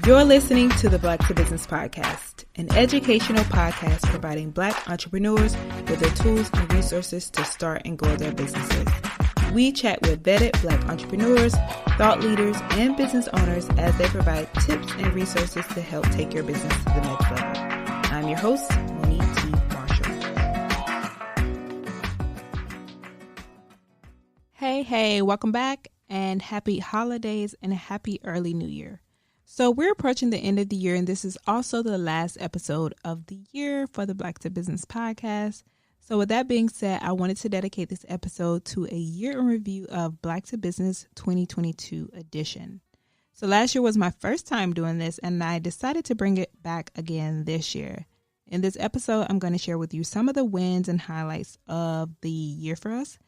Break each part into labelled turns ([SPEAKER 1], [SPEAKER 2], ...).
[SPEAKER 1] You're listening to the Black to Business Podcast, an educational podcast providing Black entrepreneurs with the tools and resources to start and grow their businesses. We chat with vetted Black entrepreneurs, thought leaders, and business owners as they provide tips and resources to help take your business to the next level. I'm your host, Monique T. Hey, welcome back and happy holidays and a happy early new year. So we're approaching the end of the year, and this is also the last episode of the year for the Black to Business podcast. So with that being said, I wanted to dedicate this episode to a year in review of Black to Business 2022 edition. So last year was my first time doing this, and I decided to bring it back again this year. In this episode, I'm going to share with you some of the wins and highlights of the year for us.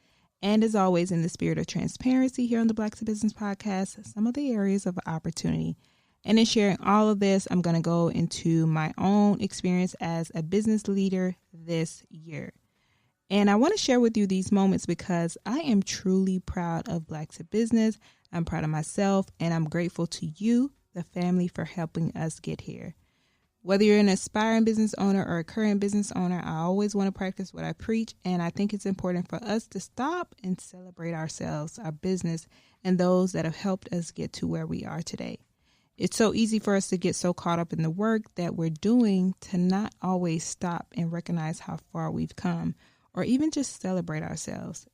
[SPEAKER 1] And as always, in the spirit of transparency here on the Black to Business podcast, some of the areas of opportunity. And in sharing all of this, I'm going to go into my own experience as a business leader this year. And I want to share with you these moments because I am truly proud of Black to Business. I'm proud of myself, and I'm grateful to you, the family, for helping us get here. Whether you're an aspiring business owner or a current business owner, I always want to practice what I preach. And I think it's important for us to stop and celebrate ourselves, our business, and those that have helped us get to where we are today. It's so easy for us to get so caught up in the work that we're doing to not always stop and recognize how far we've come or even just celebrate ourselves.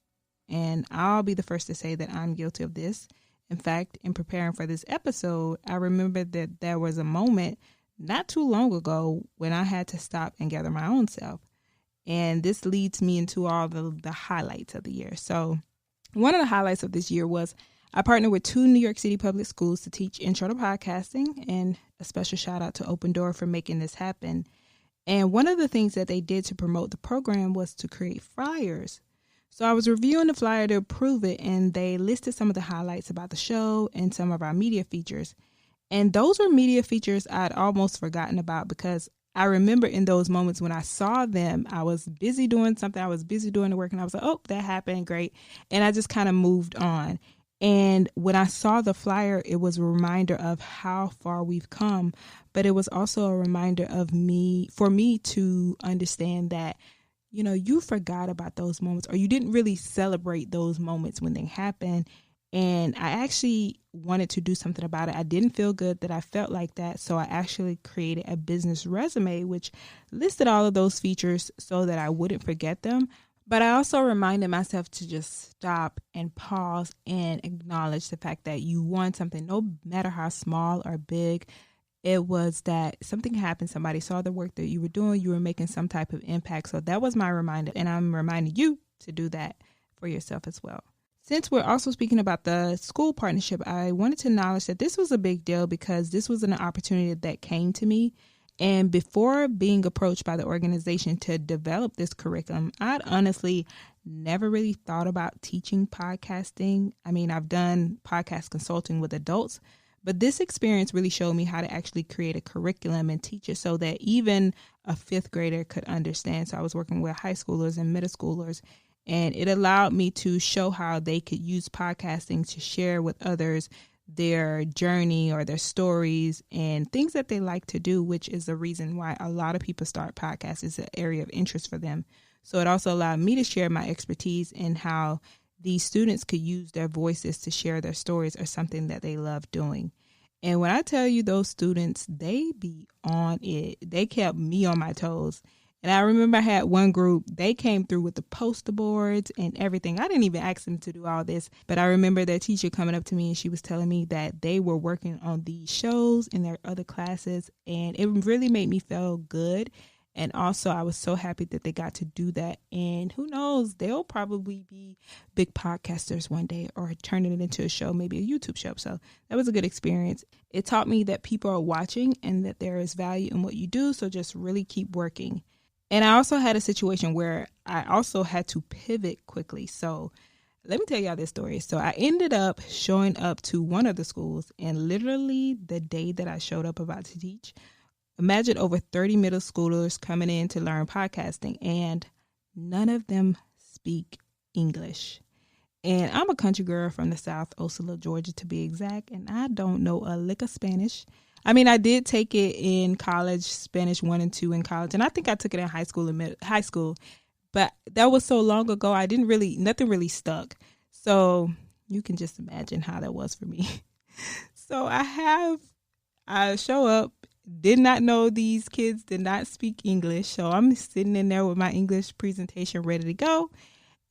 [SPEAKER 1] And I'll be the first to say that I'm guilty of this. In fact, in preparing for this episode, I remember that there was a moment not too long ago when I had to stop and gather my own self. And this leads me into all the highlights of the year. So one of the highlights of this year was I partnered with 2 New York City public schools to teach intro to podcasting, and a special shout out to Open Door for making this happen. And one of the things that they did to promote the program was to create flyers. So I was reviewing the flyer to approve it, and they listed some of the highlights about the show and some of our media features. And those were media features I'd almost forgotten about because I remember in those moments when I saw them, I was busy doing something. I was busy doing the work, and I was like, oh, that happened. Great. And I just kind of moved on. And when I saw the flyer, it was a reminder of how far we've come, but it was also a reminder for me to understand that, you know, you forgot about those moments or you didn't really celebrate those moments when they happened. And I actually wanted to do something about it. I didn't feel good that I felt like that. So I actually created a business resume, which listed all of those features so that I wouldn't forget them. But I also reminded myself to just stop and pause and acknowledge the fact that you won something, no matter how small or big. It was that something happened. Somebody saw the work that you were doing. You were making some type of impact. So that was my reminder. And I'm reminding you to do that for yourself as well. Since we're also speaking about the school partnership, I wanted to acknowledge that this was a big deal because this was an opportunity that came to me. And before being approached by the organization to develop this curriculum, I'd honestly never really thought about teaching podcasting. I mean, I've done podcast consulting with adults, but this experience really showed me how to actually create a curriculum and teach it so that even a 5th grader could understand. So I was working with high schoolers and middle schoolers, and it allowed me to show how they could use podcasting to share with others their journey or their stories and things that they like to do, which is the reason why a lot of people start podcasts. It's an area of interest for them. So it also allowed me to share my expertise in how these students could use their voices to share their stories or something that they love doing. And when I tell you those students, they be on it. They kept me on my toes. And I remember I had one group, they came through with the poster boards and everything. I didn't even ask them to do all this, but I remember their teacher coming up to me and she was telling me that they were working on these shows in their other classes. And it really made me feel good. And also I was so happy that they got to do that. And who knows, they'll probably be big podcasters one day or turning it into a show, maybe a YouTube show. So that was a good experience. It taught me that people are watching and that there is value in what you do. So just really keep working. And I also had a situation where I also had to pivot quickly. So let me tell y'all this story. So I ended up showing up to one of the schools, and literally the day that I showed up about to teach, imagine over 30 middle schoolers coming in to learn podcasting, and none of them speak English. And I'm a country girl from the South, Osceola, Georgia, to be exact, and I don't know a lick of Spanish. I mean, I did take it in college, Spanish 1 and 2 in college, and I think I took it in high school and high school. But that was so long ago, nothing really stuck. So you can just imagine how that was for me. So I show up, did not know these kids did not speak English. So I'm sitting in there with my English presentation ready to go.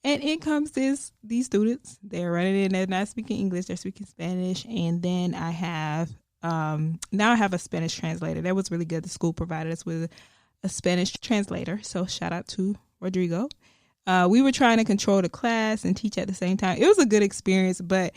[SPEAKER 1] And in comes these students. They're running in, they're not speaking English, they're speaking Spanish. And then I have, now I have a Spanish translator. That was really good. The school provided us with a Spanish translator. So shout out to Rodrigo. We were trying to control the class and teach at the same time. It was a good experience, but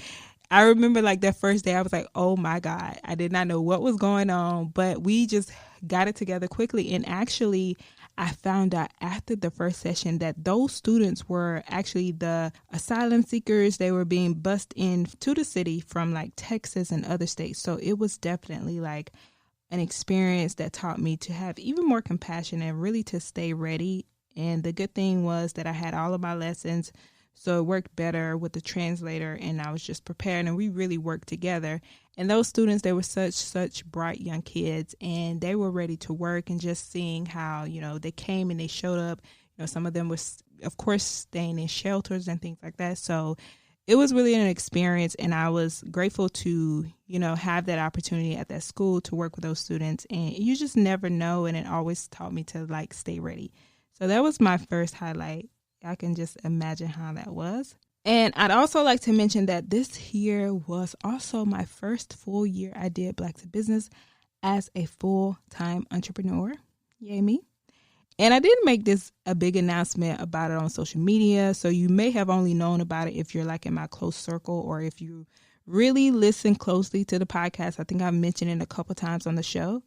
[SPEAKER 1] I remember like that first day I was like, oh my God, I did not know what was going on, but we just got it together quickly. And actually, I found out after the first session that those students were actually the asylum seekers. They were being bussed in to the city from like Texas and other states. So it was definitely like an experience that taught me to have even more compassion and really to stay ready. And the good thing was that I had all of my lessons, so it worked better with the translator, and I was just prepared, and we really worked together. And those students, they were such bright young kids, and they were ready to work. And just seeing how, they came and they showed up, some of them was, of course, staying in shelters and things like that. So it was really an experience, and I was grateful to, have that opportunity at that school to work with those students. And you just never know, and it always taught me to like stay ready. So that was my first highlight. I can just imagine how that was. And I'd also like to mention that this year was also my first full year I did Black to Business as a full-time entrepreneur. Yay me. And I didn't make this a big announcement about it on social media, so you may have only known about it if you're like in my close circle, or if you really listen closely to the podcast. I think I've mentioned it a couple times on the show.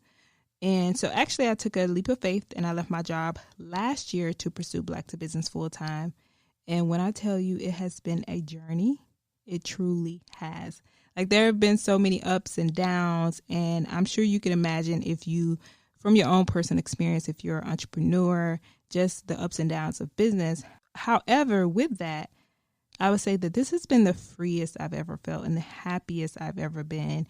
[SPEAKER 1] And so actually I took a leap of faith and I left my job last year to pursue Black to Business full time. And when I tell you it has been a journey, it truly has. Like there have been so many ups and downs, and I'm sure you can imagine if you, from your own personal experience, if you're an entrepreneur, just the ups and downs of business. However, with that, I would say that this has been the freest I've ever felt and the happiest I've ever been.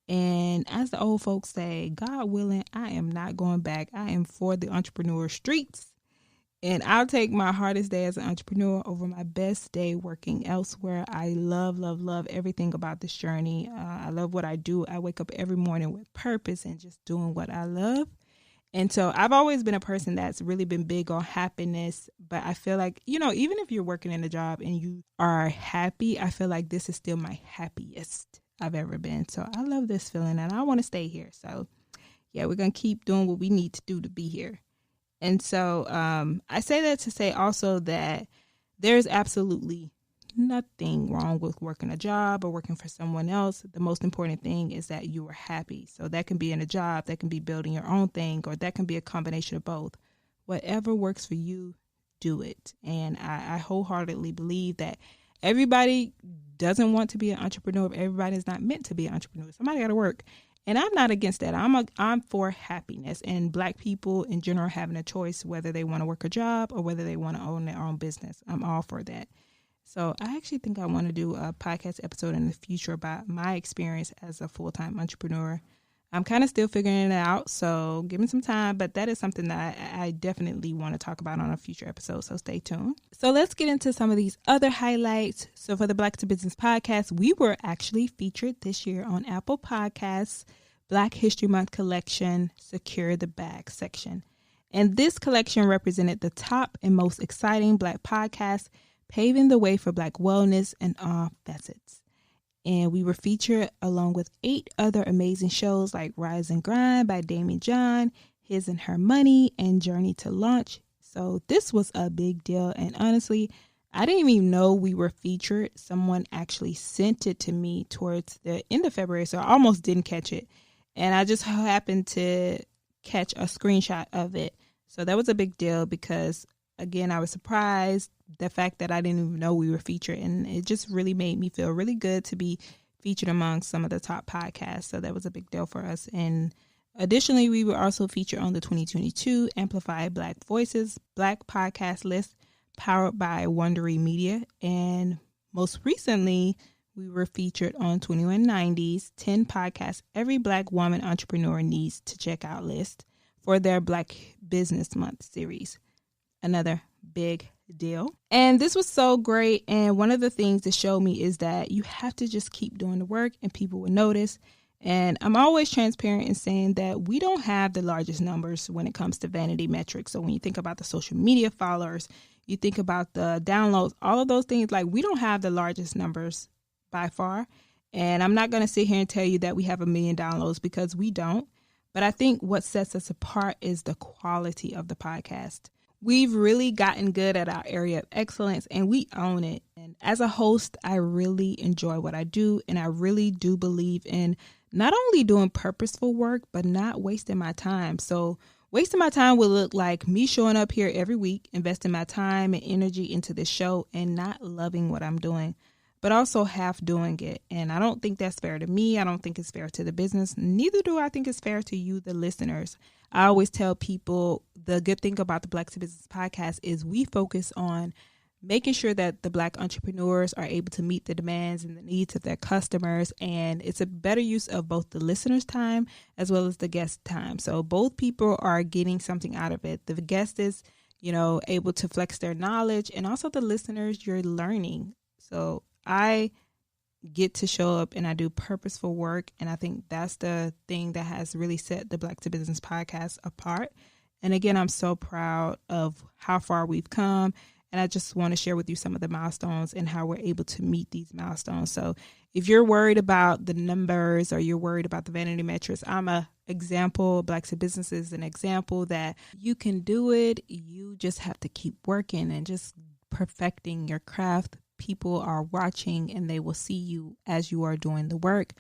[SPEAKER 1] And as the old folks say, God willing, I am not going back. I am for the entrepreneur streets. And I'll take my hardest day as an entrepreneur over my best day working elsewhere. I love everything about this journey. I love what I do. I wake up every morning with purpose and just doing what I love. And so I've always been a person that's really been big on happiness. But I feel like, even if you're working in a job and you are happy, I feel like this is still my happiest I've ever been. So I love this feeling and I want to stay here. So yeah, we're going to keep doing what we need to do to be here. And so I say that to say also that there's absolutely nothing wrong with working a job or working for someone else. The most important thing is that you are happy. So that can be in a job, that can be building your own thing, or that can be a combination of both. Whatever works for you, do it. And I wholeheartedly believe that everybody doesn't want to be an entrepreneur. Everybody is not meant to be an entrepreneur. Somebody got to work. And I'm not against that. I'm for happiness, and Black people in general having a choice whether they want to work a job or whether they want to own their own business. I'm all for that. So I actually think I want to do a podcast episode in the future about my experience as a full-time entrepreneur. I'm kind of still figuring it out, so give me some time, but that is something that I definitely want to talk about on a future episode, so stay tuned. So let's get into some of these other highlights. So for the Black to Business podcast, we were actually featured this year on Apple Podcasts, Black History Month collection, Secure the Bag section. And this collection represented the top and most exciting Black podcasts, paving the way for Black wellness in all facets. And we were featured along with 8 other amazing shows like Rise and Grind by Damien John, His and Her Money, and Journey to Launch. So this was a big deal. And honestly, I didn't even know we were featured. Someone actually sent it to me towards the end of February, so I almost didn't catch it. And I just happened to catch a screenshot of it. So that was a big deal because, again, I was surprised. The fact that I didn't even know we were featured, and it just really made me feel really good to be featured among some of the top podcasts. So that was a big deal for us. And additionally, we were also featured on the 2022 Amplify Black Voices Black Podcast list powered by Wondery Media. And most recently, we were featured on 2190's 10 podcasts every Black woman entrepreneur needs to check out list for their Black Business Month series. Another big deal. And this was so great. And one of the things it showed me is that you have to just keep doing the work and people will notice. And I'm always transparent in saying that we don't have the largest numbers when it comes to vanity metrics. So when you think about the social media followers, you think about the downloads, all of those things, like we don't have the largest numbers by far. And I'm not going to sit here and tell you that we have 1 million downloads because we don't. But I think what sets us apart is the quality of the podcast. We've really gotten good at our area of excellence and we own it. And as a host, I really enjoy what I do. And I really do believe in not only doing purposeful work, but not wasting my time. So wasting my time would look like me showing up here every week, investing my time and energy into this show and not loving what I'm doing, but also half doing it. And I don't think that's fair to me. I don't think it's fair to the business. Neither do I think it's fair to you, the listeners. I always tell people the good thing about the Black to Business podcast is we focus on making sure that the Black entrepreneurs are able to meet the demands and the needs of their customers. And it's a better use of both the listener's time as well as the guest time. So both people are getting something out of it. The guest is, able to flex their knowledge, and also the listeners, you're learning. So I get to show up and I do purposeful work. And I think that's the thing that has really set the Black to Business podcast apart. And again, I'm so proud of how far we've come. And I just want to share with you some of the milestones and how we're able to meet these milestones. So if you're worried about the numbers or you're worried about the vanity metrics, I'm an example. Black to Business is an example that you can do it. You just have to keep working and just perfecting your craft. People are watching and they will see you as you are doing the work.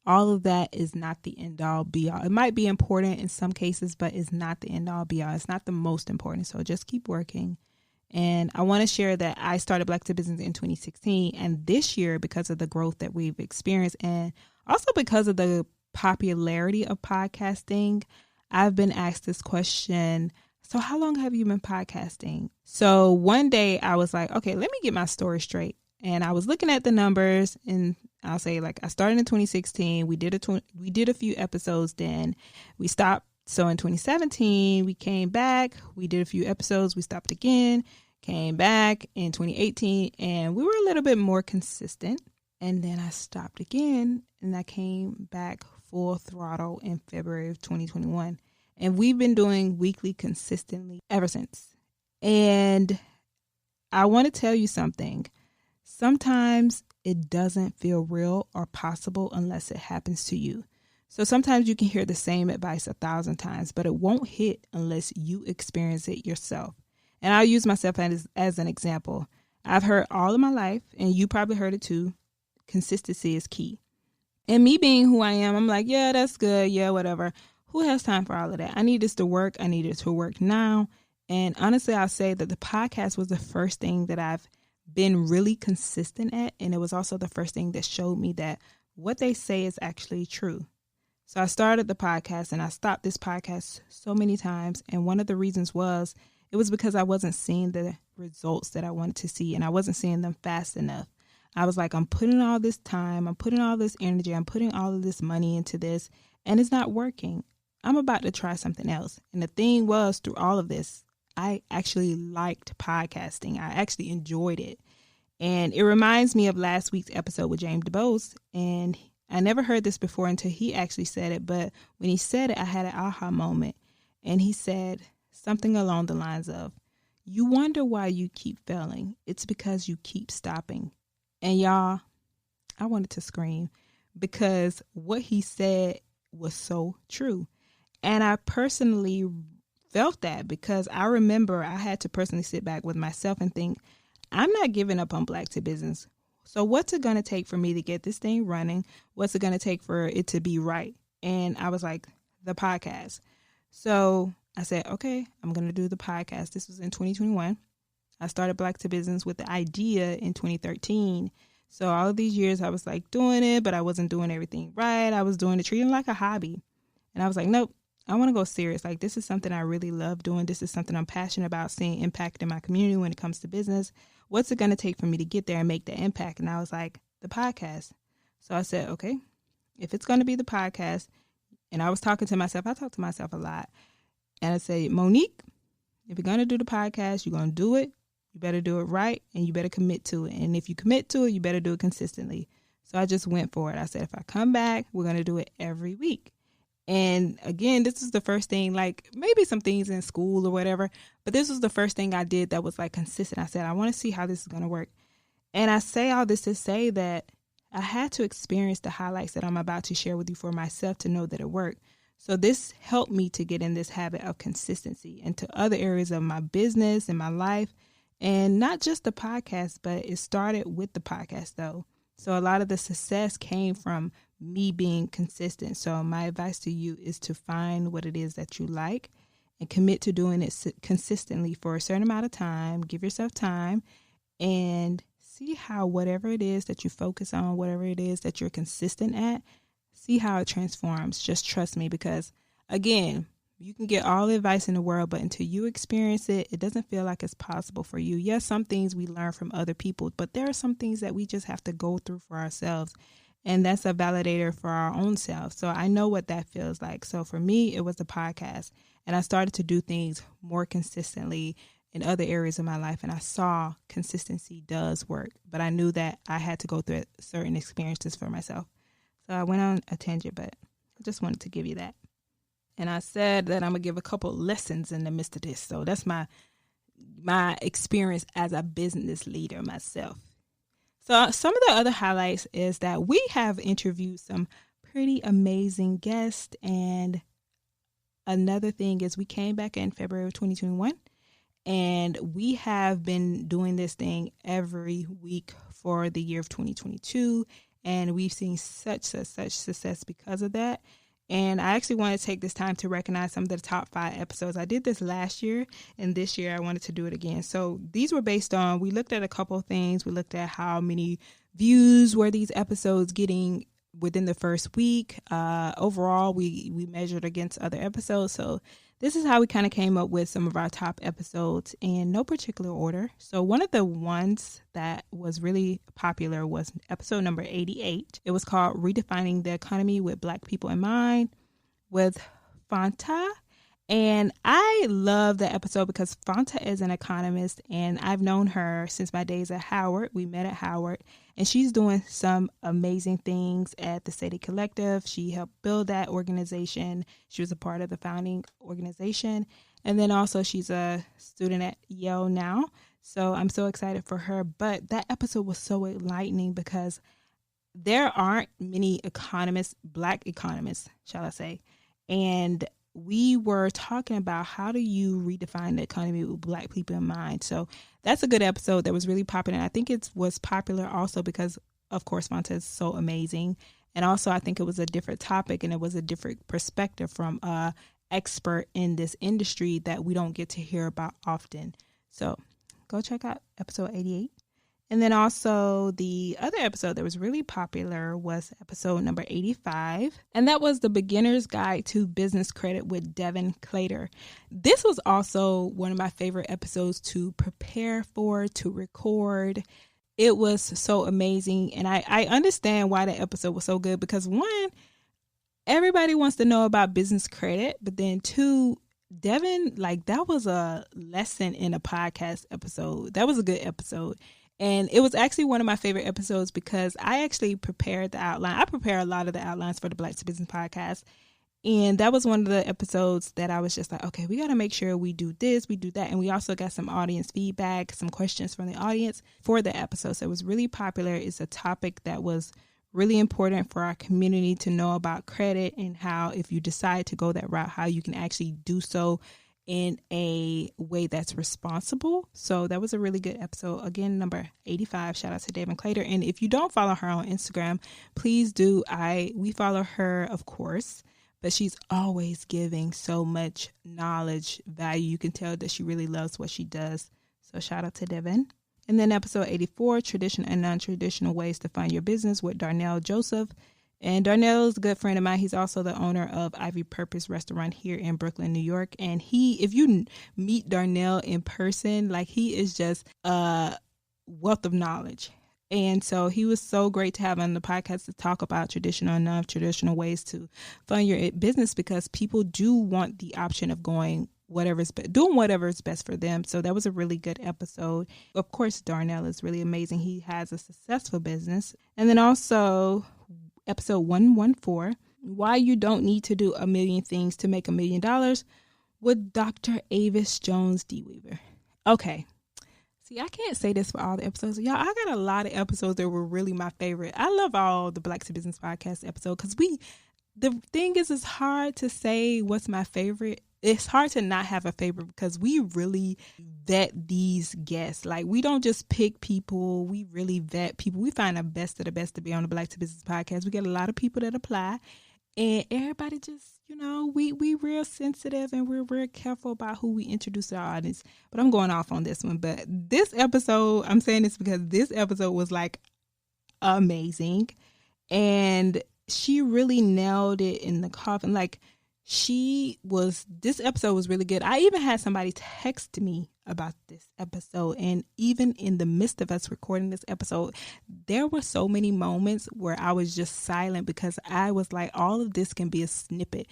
[SPEAKER 1] All of that is not the end all be all. It might be important in some cases, but it's not the end all be all. It's not the most important. So just keep working. And I want to share that I started Black to Business in 2016. And this year, because of the growth that we've experienced and also because of the popularity of podcasting, I've been asked this question. So how long have you been podcasting? So one day I was like, okay, let me get my story straight. And I was looking at the numbers and I'll say I started in 2016. We did a few episodes then. We stopped. So in 2017, we came back. We did a few episodes. We stopped again, came back in 2018, and we were a little bit more consistent. And then I stopped again and I came back full throttle in February of 2021. And we've been doing weekly consistently ever since. And I want to tell you something. Sometimes it doesn't feel real or possible unless it happens to you. So sometimes you can hear the same advice 1,000 times, but it won't hit unless you experience it yourself. And I'll use myself as an example. I've heard all of my life, and you probably heard it too, consistency is key. And me being who I am, I'm like, yeah, that's good. Yeah, whatever. Who has time for all of that? I need this to work. I need it to work now. And honestly, I'll say that the podcast was the first thing that I've been really consistent at. And it was also the first thing that showed me that what they say is actually true. So I started the podcast and I stopped this podcast so many times. And one of the reasons it was because I wasn't seeing the results that I wanted to see and I wasn't seeing them fast enough. I was like, I'm putting all this time, I'm putting all this energy, I'm putting all of this money into this and it's not working. I'm about to try something else. And the thing was, through all of this, I actually liked podcasting. I actually enjoyed it. And it reminds me of last week's episode with James DeBose. And I never heard this before until he actually said it. But when he said it, I had an aha moment. And he said something along the lines of, you wonder why you keep failing. It's because you keep stopping. And y'all, I wanted to scream because what he said was so true. And I personally felt that because I remember I had to personally sit back with myself and think, I'm not giving up on Black to Business. So what's it going to take for me to get this thing running? What's it going to take for it to be right? And I was like, the podcast. So I said, okay, I'm going to do the podcast. This was in 2021. I started Black to Business with the idea in 2013. So all of these years I was like doing it, but I wasn't doing everything right. I was doing it, treating it like a hobby. And I was like, nope, I want to go serious. Like, this is something I really love doing. This is something I'm passionate about, seeing impact in my community when it comes to business. What's it going to take for me to get there and make the impact? And I was like, the podcast. So I said, okay, if it's going to be the podcast, and I was talking to myself, I talk to myself a lot. And I say, Monique, if you're going to do the podcast, you're going to do it. You better do it right, and you better commit to it. And if you commit to it, you better do it consistently. So I just went for it. I said, if I come back, we're going to do it every week. And again, this is the first thing, like maybe some things in school or whatever, but this was the first thing I did that was like consistent. I said, I want to see how this is going to work. And I say all this to say that I had to experience the highlights that I'm about to share with you for myself to know that it worked. So this helped me to get in this habit of consistency into other areas of my business and my life. And not just the podcast, but it started with the podcast though. So a lot of the success came from me being consistent. So my advice to you is to find what it is that you like and commit to doing it consistently for a certain amount of time. Give yourself time and see how whatever it is that you focus on, whatever it is that you're consistent at, see how it transforms. Just trust me, because again, you can get all the advice in the world, but until you experience it, it doesn't feel like it's possible for you. Yes, some things we learn from other people, but there are some things that we just have to go through for ourselves. And that's a validator for our own self. So I know what that feels like. So for me, it was the podcast. And I started to do things more consistently in other areas of my life. And I saw consistency does work. But I knew that I had to go through certain experiences for myself. So I went on a tangent, but I just wanted to give you that. And I said that I'm going to give a couple lessons in the midst of this. So that's my experience as a business leader myself. So some of the other highlights is that we have interviewed some pretty amazing guests. And another thing is we came back in February of 2021. And we have been doing this thing every week for the year of 2022. And we've seen such success because of that. And I actually want to take this time to recognize some of the top 5 episodes. I did this last year, and this year I wanted to do it again. So these were based on, we looked at a couple of things. We looked at how many views were these episodes getting within the first week. Overall, we measured against other episodes. So this is how we kind of came up with some of our top episodes in no particular order. So one of the ones that was really popular was episode number 88. It was called Redefining the Economy with Black People in Mind with Fanta. And I love that episode because Fanta is an economist, and I've known her since my days at Howard. We met at Howard, and she's doing some amazing things at the Sadie Collective. She helped build that organization. She was a part of the founding organization. And then also she's a student at Yale now. So I'm so excited for her. But that episode was so enlightening because there aren't many economists, Black economists, shall I say, and we were talking about how do you redefine the economy with Black people in mind. So that's a good episode that was really popular. And I think it was popular also because, of course, Fanta is so amazing. And also I think it was a different topic and it was a different perspective from an expert in this industry that we don't get to hear about often. So go check out episode 88. And then also the other episode that was really popular was episode number 85. And that was the Beginner's Guide to Business Credit with Devin Clater. This was also one of my favorite episodes to prepare for, to record. It was so amazing. And I understand why the episode was so good because one, everybody wants to know about business credit. But then two, Devin, like that was a lesson in a podcast episode. That was a good episode. And it was actually one of my favorite episodes because I actually prepared the outline. I prepare a lot of the outlines for the Black to Business podcast. And that was one of the episodes that I was just like, okay, we got to make sure we do this, we do that. And we also got some audience feedback, some questions from the audience for the episode. So it was really popular. It's a topic that was really important for our community to know about credit and how if you decide to go that route, how you can actually do so in a way that's responsible. So that was a really good episode. Again, number 85. Shout out to Devin Clater. And if you don't follow her on Instagram, please do. We follow her, of course, but she's always giving so much knowledge, value. You can tell that she really loves what she does. So shout out to Devin. And then episode 84, Traditional and Non-Traditional Ways to Fund Your Business with Darnell Joseph. And Darnell is a good friend of mine. He's also the owner of Ivy Purpose Restaurant here in Brooklyn, New York. And if you meet Darnell in person, like he is just a wealth of knowledge. And so he was so great to have on the podcast to talk about traditional and non-traditional ways to fund your business, because people do want the option of going doing whatever is best for them. So that was a really good episode. Of course, Darnell is really amazing. He has a successful business. And then also episode 114, why you don't need to do a million things to make $1 million, with Dr. Avis Jones D. Weaver. Okay. See, I can't say this for all the episodes. Y'all, I got a lot of episodes that were really my favorite. I love all the Black to Business podcast episodes, because the thing is, it's hard to say what's my favorite. It's hard to not have a favorite, because we really vet these guests. Like, we don't just pick people. We really vet people. We find the best of the best to be on the Black to Business podcast. We get a lot of people that apply, and everybody just, we real sensitive, and we're real careful about who we introduce to our audience. But I'm going off on this one. But this episode, I'm saying this because this episode was like amazing, and she really nailed it in the coffin. Like, this episode was really good. I even had somebody text me about this episode, and even in the midst of us recording this episode, there were so many moments where I was just silent, because I was like, all of this can be a snippet.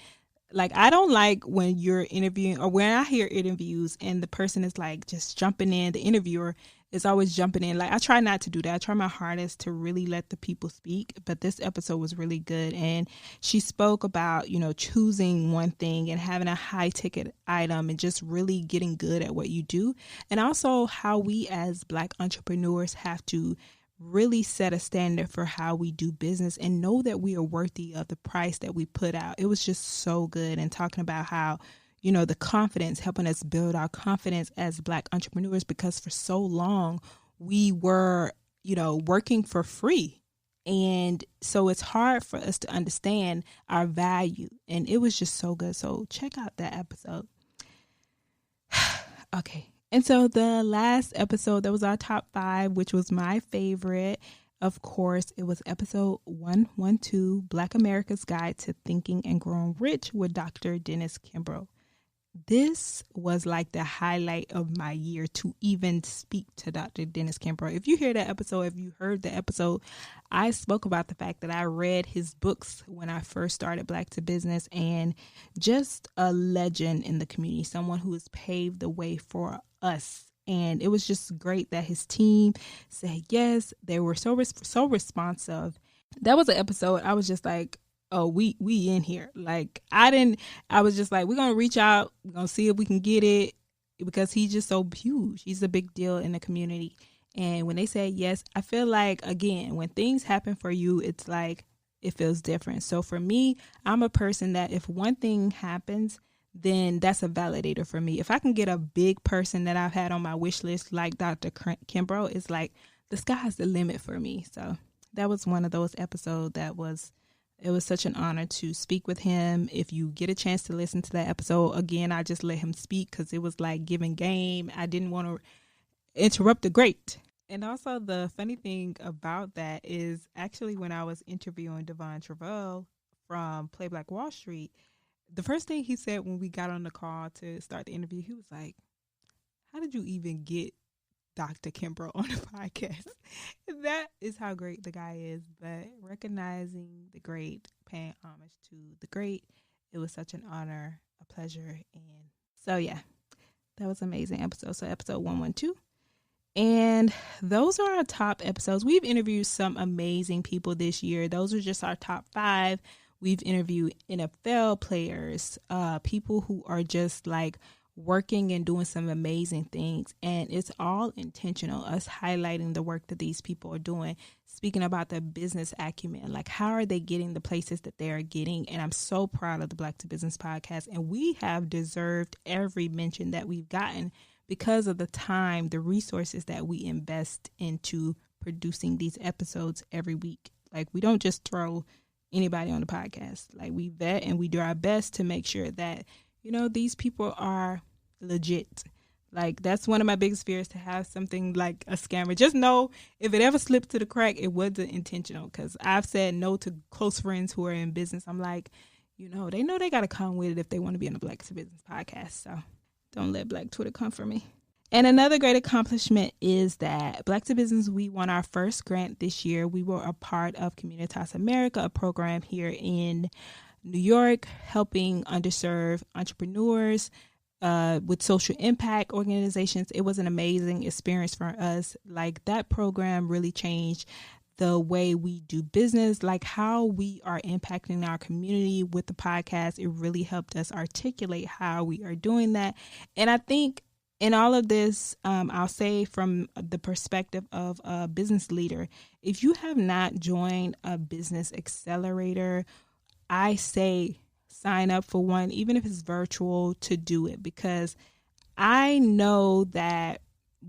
[SPEAKER 1] Like, I don't like when you're interviewing, or when I hear interviews and the person is like just jumping in, the interviewer is always jumping in. Like, I try not to do that. I try my hardest to really let the people speak. But this episode was really good. And she spoke about, choosing one thing and having a high ticket item and just really getting good at what you do. And also how we as Black entrepreneurs have to really set a standard for how we do business and know that we are worthy of the price that we put out. It was just so good. And talking about how, the confidence, helping us build our confidence as Black entrepreneurs, because for so long we were, working for free. And so it's hard for us to understand our value. And it was just so good. So check out that episode. Okay. And so the last episode, that was our top 5, which was my favorite. Of course, it was episode 112, Black America's Guide to Thinking and Growing Rich, with Dr. Dennis Kimbrough. This was like the highlight of my year, to even speak to Dr. Dennis Kimbrough. If you hear that episode, if you heard the episode, I spoke about the fact that I read his books when I first started Black to Business, and just a legend in the community, someone who has paved the way for us. And it was just great that his team said yes. They were so responsive. That was an episode I was just like, oh, we in here. Like, I was just like, we're going to reach out. We're going to see if we can get it, because he's just so huge. He's a big deal in the community. And when they say yes, I feel like, again, when things happen for you, it's like, it feels different. So for me, I'm a person that if one thing happens, then that's a validator for me. If I can get a big person that I've had on my wish list, like Dr. Kimbrough, it's like the sky's the limit for me. So that was one of those episodes it was such an honor to speak with him. If you get a chance to listen to that episode, again, I just let him speak, because it was like giving game. I didn't want to interrupt the great. And also the funny thing about that is, actually when I was interviewing Devon Travell from Play Black Wall Street, the first thing he said when we got on the call to start the interview, he was like, how did you even get Dr. Kimbrough on the podcast? That is how great the guy is. But recognizing the great, paying homage to the great, it was such an honor, a pleasure. And so, yeah, that was an amazing episode. So episode 112. And those are our top episodes. We've interviewed some amazing people this year. Those are just our top 5. We've interviewed NFL players, people who are just like working and doing some amazing things. And it's all intentional, us highlighting the work that these people are doing, speaking about their business acumen, like how are they getting the places that they are getting. And I'm so proud of the Black to Business podcast. And we have deserved every mention that we've gotten because of the time, the resources that we invest into producing these episodes every week. Like, we don't just throw anybody on the podcast. Like, we vet and we do our best to make sure that, these people are legit. Like, that's one of my biggest fears, to have something like a scammer. Just know, if it ever slips to the crack, it wasn't intentional. Because I've said no to close friends who are in business. I'm like, they know they got to come with it if they want to be on the Black to Business podcast. So don't let Black Twitter come for me. And another great accomplishment is that Black to Business, we won our first grant this year. We were a part of Communitas America, a program here in New York, helping underserved entrepreneurs with social impact organizations. It was an amazing experience for us. Like, that program really changed the way we do business, like how we are impacting our community with the podcast. It really helped us articulate how we are doing that. And I think in all of this, I'll say from the perspective of a business leader, if you have not joined a business accelerator, I say sign up for one, even if it's virtual, to do it, because I know that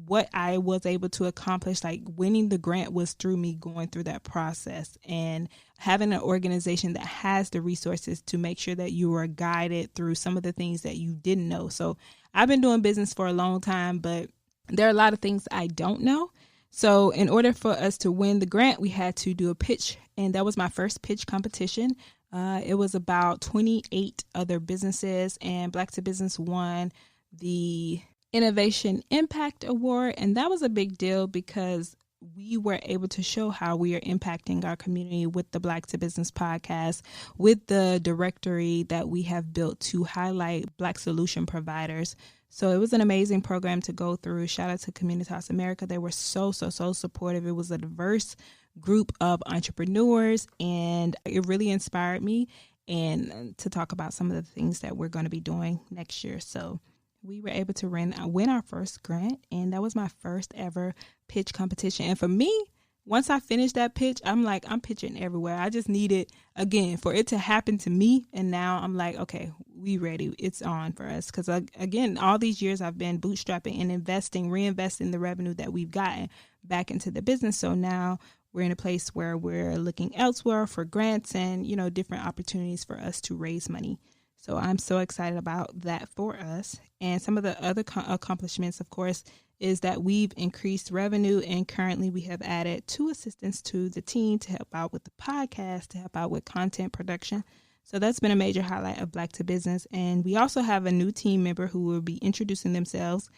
[SPEAKER 1] what I was able to accomplish, like winning the grant, was through me going through that process and having an organization that has the resources to make sure that you are guided through some of the things that you didn't know. So I've been doing business for a long time, but there are a lot of things I don't know. So in order for us to win the grant, we had to do a pitch, and that was my first pitch competition. It was about 28 other businesses, and Black to Business won the Innovation Impact Award. And that was a big deal because we were able to show how we are impacting our community with the Black to Business podcast, with the directory that we have built to highlight Black solution providers. So it was an amazing program to go through. Shout out to Communitas America. They were so supportive. It was a diverse group of entrepreneurs, and it really inspired me and to talk about some of the things that we're going to be doing next year. So we were able to win our first grant, and that was my first ever pitch competition. And for me, once I finished that pitch, I'm like, I'm pitching everywhere. I just needed, again, for it to happen to me. And now I'm like, okay, we ready. It's on for us. Because, again, all these years I've been bootstrapping and reinvesting the revenue that we've gotten back into the business. So now we're in a place where we're looking elsewhere for grants and, different opportunities for us to raise money. So I'm so excited about that for us. And some of the other accomplishments, of course, is that we've increased revenue, and currently we have added 2 assistants to the team to help out with the podcast, to help out with content production. So that's been a major highlight of Black to Business. And we also have a new team member who will be introducing themselves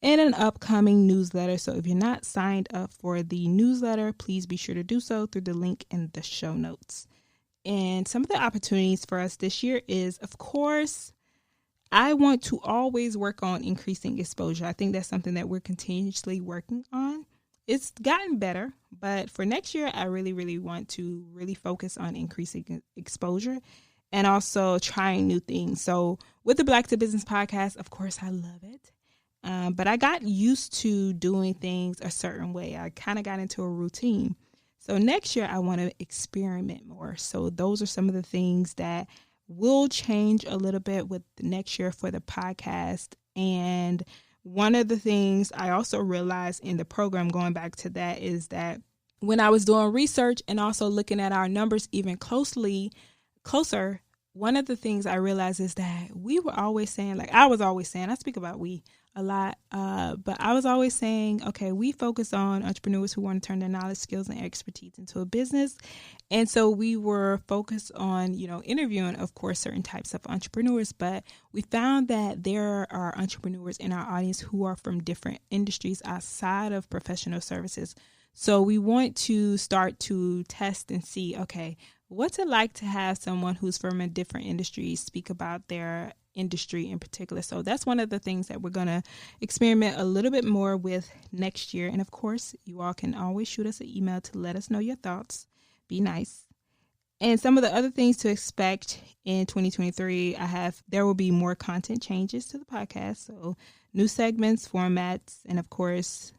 [SPEAKER 1] in an upcoming newsletter. So if you're not signed up for the newsletter, please be sure to do so through the link in the show notes. And some of the opportunities for us this year is, of course, I want to always work on increasing exposure. I think that's something that we're continuously working on. It's gotten better, but for next year, I really want to really focus on increasing exposure and also trying new things. So with the Black to Business podcast, of course, I love it. But I got used to doing things a certain way. I kind of got into a routine. So next year, I want to experiment more. So those are some of the things that will change a little bit with the next year for the podcast. And one of the things I also realized in the program, going back to that, is that when I was doing research and also looking at our numbers even closer, one of the things I realized is that we were always saying, I speak about we a lot, but I was always saying, okay, we focus on entrepreneurs who want to turn their knowledge, skills, and expertise into a business. And so we were focused on, interviewing, of course, certain types of entrepreneurs, but we found that there are entrepreneurs in our audience who are from different industries outside of professional services. So we want to start to test and see, okay, what's it like to have someone who's from a different industry speak about their industry in particular. So that's one of the things that we're going to experiment a little bit more with next year. And of course, you all can always shoot us an email to let us know your thoughts. Be nice. And some of the other things to expect in 2023, there will be more content changes to the podcast. So new segments, formats, and of course,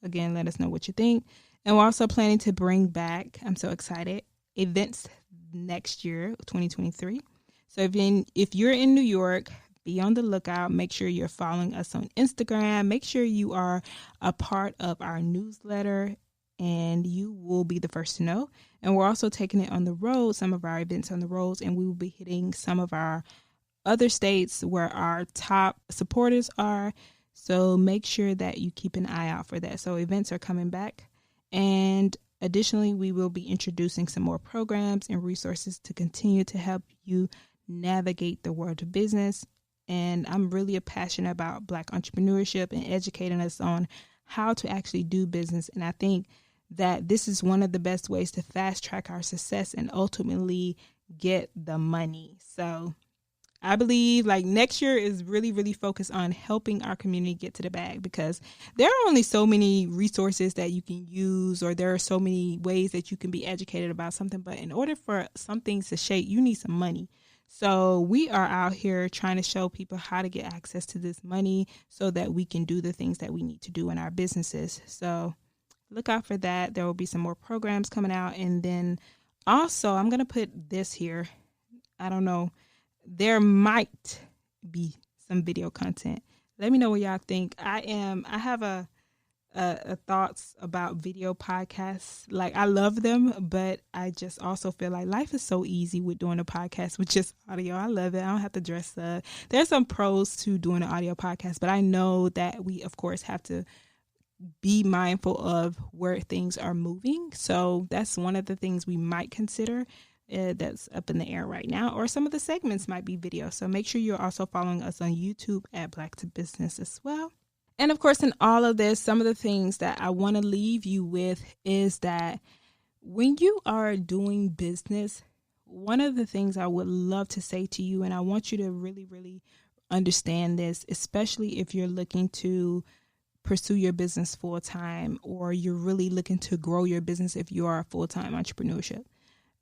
[SPEAKER 1] again, let us know what you think. And we're also planning to bring back, I'm so excited, events next year, 2023. So if you're in New York, be on the lookout. Make sure you're following us on Instagram. Make sure you are a part of our newsletter, and you will be the first to know. And we're also taking it on the road, some of our events on the roads, and we will be hitting some of our other states where our top supporters are. So make sure that you keep an eye out for that. So events are coming back. And additionally, we will be introducing some more programs and resources to continue to help you navigate the world of business And I'm really passionate about Black entrepreneurship and educating us on how to actually do business. And I think that this is one of the best ways to fast track our success and ultimately get the money. So I believe like next year is really, really focused on helping our community get to the bag, because there are only so many resources that you can use, or there are so many ways that you can be educated about something. But in order for some things to shake, you need some money. So we are out here trying to show people how to get access to this money so that we can do the things that we need to do in our businesses. So look out for that. There will be some more programs coming out. And then also I'm going to put this here. I don't know. There might be some video content. Let me know what y'all think. I have a thoughts about video podcasts. Like, I love them, but I just also feel like life is so easy with doing a podcast with just audio. I love it. I don't have to dress up. There's some pros to doing an audio podcast, but I know that we, of course, have to be mindful of where things are moving. So that's one of the things we might consider that's up in the air right now, or some of the segments might be video. So make sure you're also following us on YouTube at Black to Business as well. And of course, in all of this, some of the things that I want to leave you with is that when you are doing business, one of the things I would love to say to you, and I want you to really, really understand this, especially if you're looking to pursue your business full time, or you're really looking to grow your business if you are a full-time entrepreneurship.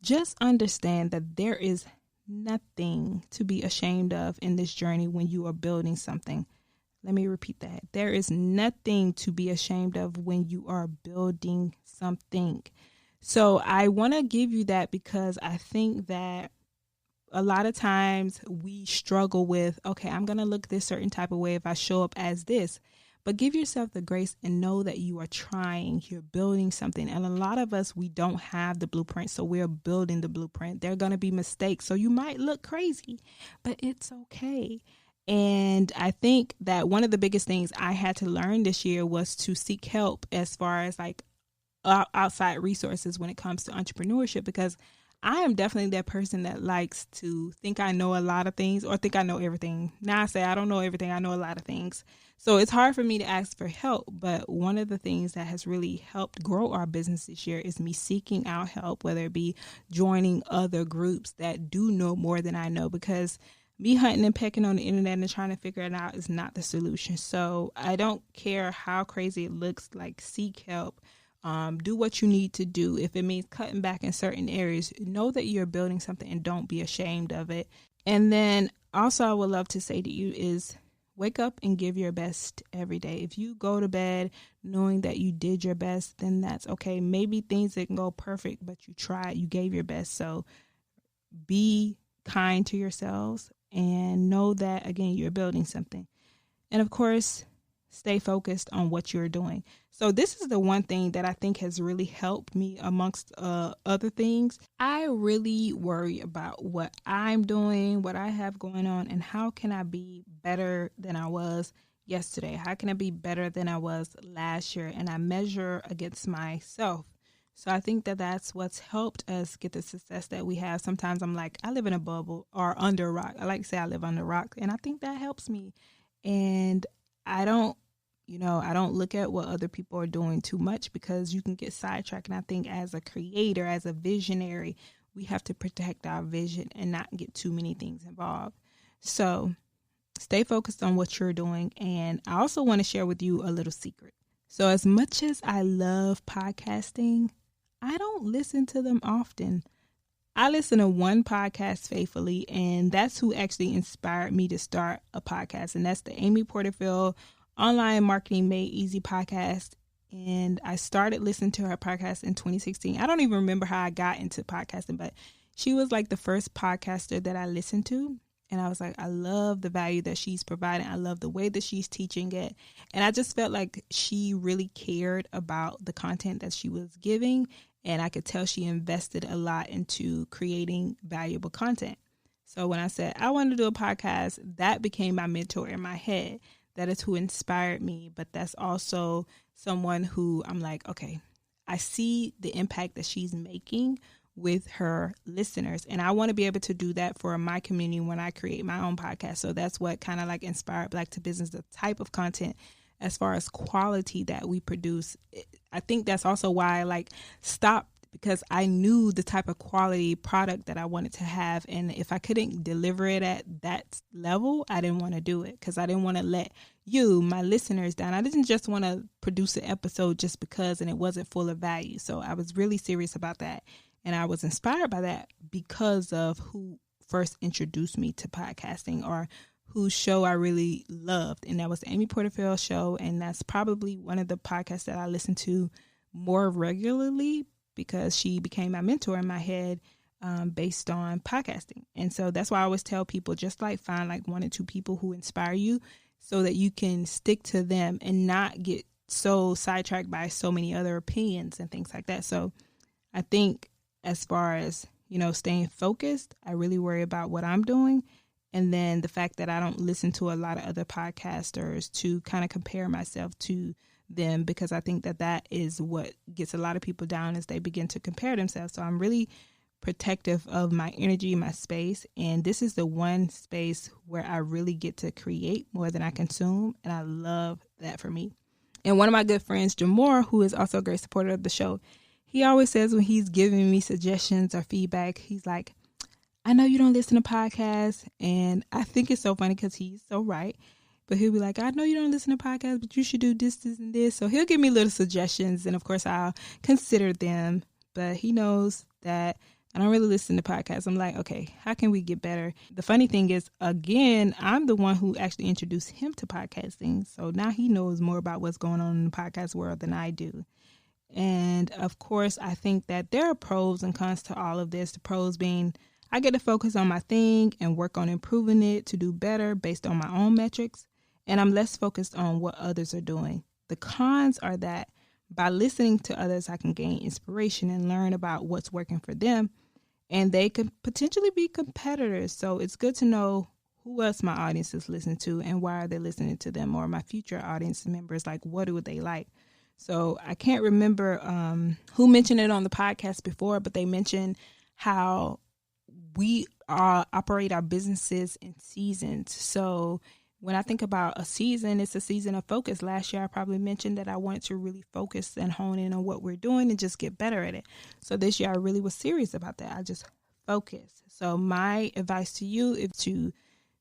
[SPEAKER 1] Just understand that there is nothing to be ashamed of in this journey when you are building something. Let me repeat that. There is nothing to be ashamed of when you are building something. So I want to give you that because I think that a lot of times we struggle with, okay, I'm going to look this certain type of way if I show up as this. But give yourself the grace and know that you are trying, you're building something. And a lot of us, we don't have the blueprint, so we're building the blueprint. There are going to be mistakes, so you might look crazy, but it's okay. And I think that one of the biggest things I had to learn this year was to seek help as far as like outside resources when it comes to entrepreneurship, because I am definitely that person that likes to think I know a lot of things or think I know everything. Now I say I don't know everything. I know a lot of things. So it's hard for me to ask for help. But one of the things that has really helped grow our business this year is me seeking out help, whether it be joining other groups that do know more than I know, because me hunting and pecking on the internet and trying to figure it out is not the solution. So I don't care how crazy it looks, like seek help. Do what you need to do. If it means cutting back in certain areas, know that you're building something and don't be ashamed of it. And then also I would love to say to you is wake up and give your best every day. If you go to bed knowing that you did your best, then that's okay. Maybe things didn't go perfect, but you tried, you gave your best. So be kind to yourselves and know that, again, you're building something. And of course, stay focused on what you're doing. So this is the one thing that I think has really helped me amongst other things. I really worry about what I'm doing, what I have going on, and how can I be better than I was yesterday? How can I be better than I was last year? And I measure against myself. So I think that that's what's helped us get the success that we have. Sometimes I'm like, I live in a bubble or under a rock. I like to say I live under a rock, and I think that helps me. And I don't look at what other people are doing too much, because you can get sidetracked. And I think as a creator, as a visionary, we have to protect our vision and not get too many things involved. So stay focused on what you're doing. And I also want to share with you a little secret. So as much as I love podcasting, I don't listen to them often. I listen to one podcast faithfully, and that's who actually inspired me to start a podcast. And that's the Amy Porterfield Online Marketing Made Easy podcast. And I started listening to her podcast in 2016. I don't even remember how I got into podcasting, but she was like the first podcaster that I listened to. And I was like, I love the value that she's providing. I love the way that she's teaching it. And I just felt like she really cared about the content that she was giving. And I could tell she invested a lot into creating valuable content. So when I said I wanted to do a podcast, that became my mentor in my head. That is who inspired me. But that's also someone who I'm like, okay, I see the impact that she's making with her listeners. And I want to be able to do that for my community when I create my own podcast. So that's what kind of like inspired Black to Business, the type of content as far as quality that we produce. I think that's also why I like stopped, because I knew the type of quality product that I wanted to have. And if I couldn't deliver it at that level, I didn't want to do it, because I didn't want to let you, my listeners, down. I didn't just want to produce an episode just because, and it wasn't full of value. So I was really serious about that. And I was inspired by that because of who first introduced me to podcasting, or whose show I really loved. And that was the Amy Porterfield show. And that's probably one of the podcasts that I listen to more regularly, because she became my mentor in my head based on podcasting. And so that's why I always tell people, just like find like 1 or 2 people who inspire you so that you can stick to them and not get so sidetracked by so many other opinions and things like that. So I think as far as, staying focused, I really worry about what I'm doing. And then the fact that I don't listen to a lot of other podcasters to kind of compare myself to them, because I think that is what gets a lot of people down, as they begin to compare themselves. So I'm really protective of my energy, my space. And this is the one space where I really get to create more than I consume. And I love that for me. And one of my good friends, Jamore, who is also a great supporter of the show, he always says when he's giving me suggestions or feedback, he's like, I know you don't listen to podcasts. And I think it's so funny because he's so right. But he'll be like, I know you don't listen to podcasts, but you should do this, this, and this. So he'll give me little suggestions. And of course, I'll consider them. But he knows that I don't really listen to podcasts. I'm like, okay, how can we get better? The funny thing is, again, I'm the one who actually introduced him to podcasting. So now he knows more about what's going on in the podcast world than I do. And of course, I think that there are pros and cons to all of this. The pros being I get to focus on my thing and work on improving it to do better based on my own metrics. And I'm less focused on what others are doing. The cons are that by listening to others, I can gain inspiration and learn about what's working for them. And they could potentially be competitors. So it's good to know who else my audience is listening to and why are they listening to them, or my future audience members, like what do they like? So I can't remember who mentioned it on the podcast before, but they mentioned how we operate our businesses in seasons. So when I think about a season, it's a season of focus. Last year, I probably mentioned that I wanted to really focus and hone in on what we're doing and just get better at it. So this year, I really was serious about that. I just focused. So my advice to you is to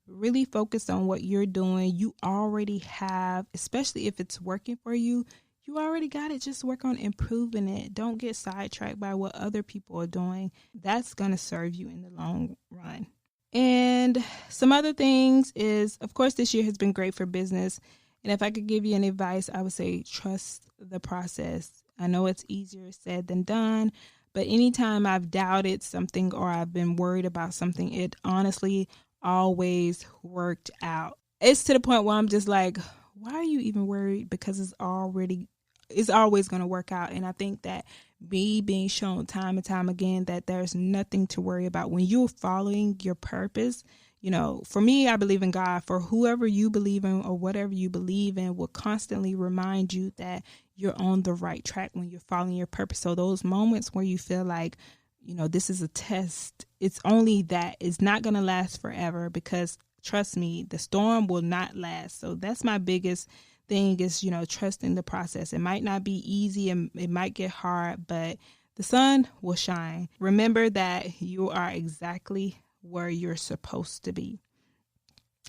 [SPEAKER 1] really focus on what you're doing. You already have, especially if it's working for you, you already got it. Just work on improving it. Don't get sidetracked by what other people are doing. That's going to serve you in the long run. And some other things is, of course, this year has been great for business. And if I could give you any advice, I would say trust the process. I know it's easier said than done, but anytime I've doubted something or I've been worried about something, it honestly always worked out. It's to the point where I'm just like, why are you even worried? Because it's always going to work out. And I think that me being shown time and time again that there's nothing to worry about when you're following your purpose. You know, for me, I believe in God. For whoever you believe in or whatever you believe in will constantly remind you that you're on the right track when you're following your purpose. So those moments where you feel like, you know, this is a test, it's only that. It's not going to last forever, because trust me, the storm will not last. So that's my biggest thing is, you know, trusting the process. It might not be easy and it might get hard, but the sun will shine. Remember that you are exactly where you're supposed to be.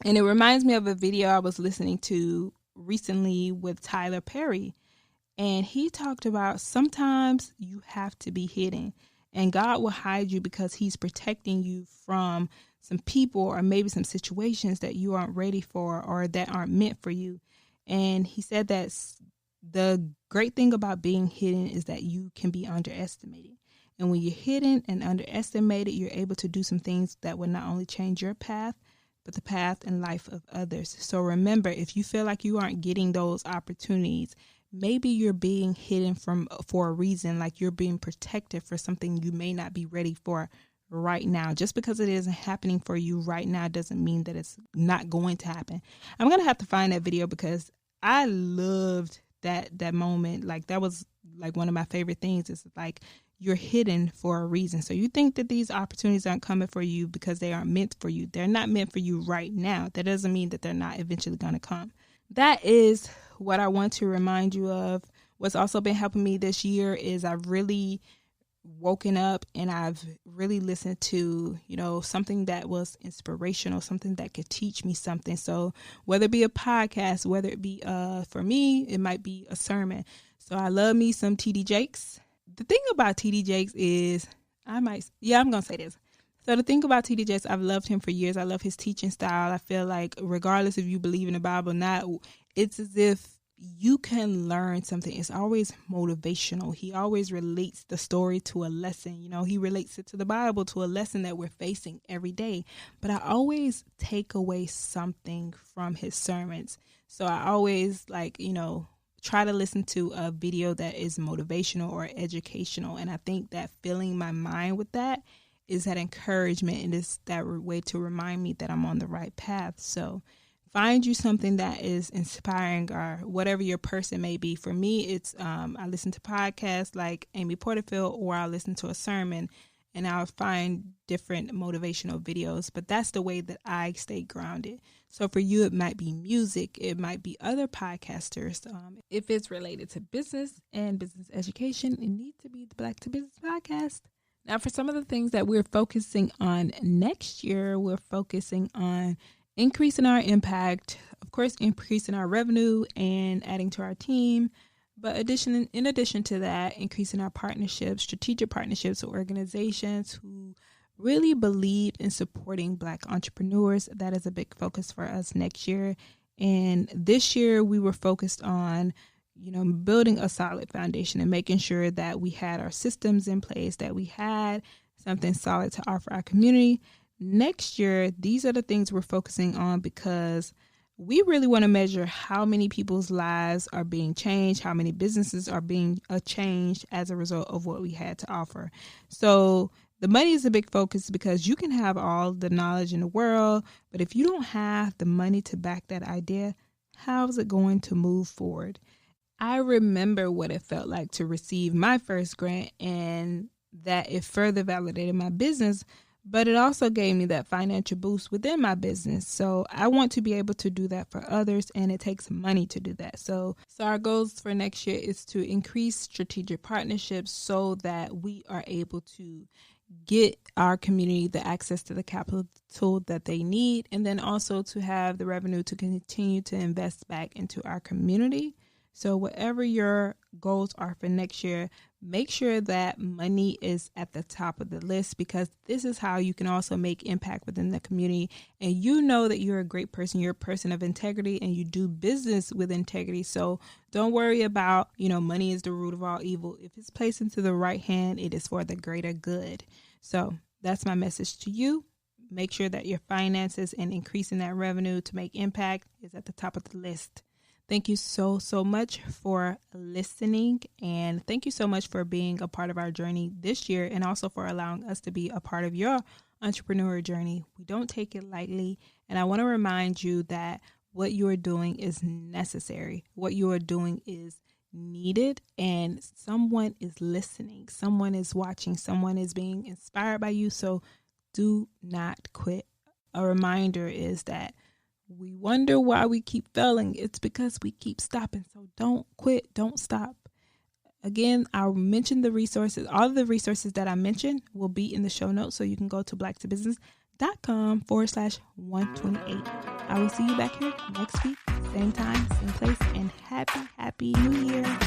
[SPEAKER 1] And it reminds me of a video I was listening to recently with Tyler Perry. And he talked about sometimes you have to be hidden, and God will hide you because he's protecting you from some people or maybe some situations that you aren't ready for or that aren't meant for you. And he said that the great thing about being hidden is that you can be underestimated. And when you're hidden and underestimated, you're able to do some things that will not only change your path, but the path and life of others. So remember, if you feel like you aren't getting those opportunities, maybe you're being hidden for a reason, like you're being protected for something you may not be ready for right now. Just because it isn't happening for you right now doesn't mean that it's not going to happen. I'm going to have to find that video because I loved that moment. Like that was like one of my favorite things. It's like you're hidden for a reason. So you think that these opportunities aren't coming for you because they aren't meant for you. They're not meant for you right now. That doesn't mean that they're not eventually going to come. That is what I want to remind you of. What's also been helping me this year is I've really woken up and I've really listened to, something that was inspirational, something that could teach me something. So whether it be a podcast, whether it be, for me, it might be a sermon. So I love me some TD Jakes. The thing about TD Jakes is I'm going to say this. So the thing about TD Jakes, I've loved him for years. I love his teaching style. I feel like regardless if you believe in the Bible or not, it's as if you can learn something. It's always motivational. He always relates the story to a lesson. He relates it to the Bible, to a lesson that we're facing every day. But I always take away something from his sermons. So I always try to listen to a video that is motivational or educational. And I think that filling my mind with that is that encouragement, and is that way to remind me that I'm on the right path. So find you something that is inspiring, or whatever your person may be. For me, it's I listen to podcasts like Amy Porterfield, or I'll listen to a sermon, and I'll find different motivational videos. But that's the way that I stay grounded. So for you, it might be music. It might be other podcasters. If it's related to business and business education, it needs to be the Black to Business podcast. Now, for some of the things that we're focusing on next year, we're focusing on increasing our impact, of course, increasing our revenue and adding to our team. But in addition to that, increasing our partnerships, strategic partnerships with organizations who really believe in supporting Black entrepreneurs. That is a big focus for us next year. And this year we were focused on, building a solid foundation and making sure that we had our systems in place, that we had something solid to offer our community. Next year, these are the things we're focusing on, because we really want to measure how many people's lives are being changed, how many businesses are being changed as a result of what we had to offer. So the money is a big focus, because you can have all the knowledge in the world, but if you don't have the money to back that idea, how is it going to move forward? I remember what it felt like to receive my first grant, and that it further validated my business, but it also gave me that financial boost within my business. So I want to be able to do that for others, and it takes money to do that. So our goals for next year is to increase strategic partnerships so that we are able to get our community the access to the capital that they need, and then also to have the revenue to continue to invest back into our community. So whatever your goals are for next year, make sure that money is at the top of the list, because this is how you can also make impact within the community. And you know that you're a great person. You're a person of integrity, and you do business with integrity. So don't worry about, money is the root of all evil. If it's placed into the right hand, it is for the greater good. So that's my message to you. Make sure that your finances and increasing that revenue to make impact is at the top of the list. Thank you so much for listening, and thank you so much for being a part of our journey this year, and also for allowing us to be a part of your entrepreneurial journey. We don't take it lightly, and I want to remind you that what you are doing is necessary. What you are doing is needed, and someone is listening, someone is watching, someone is being inspired by you. So do not quit. A reminder is that we wonder why we keep failing. It's because we keep stopping. So don't quit. Don't stop. Again, I'll mention the resources. All of the resources that I mentioned will be in the show notes. So you can go to blacktobusiness.com/128. I will see you back here next week. Same time, same place. And happy New Year.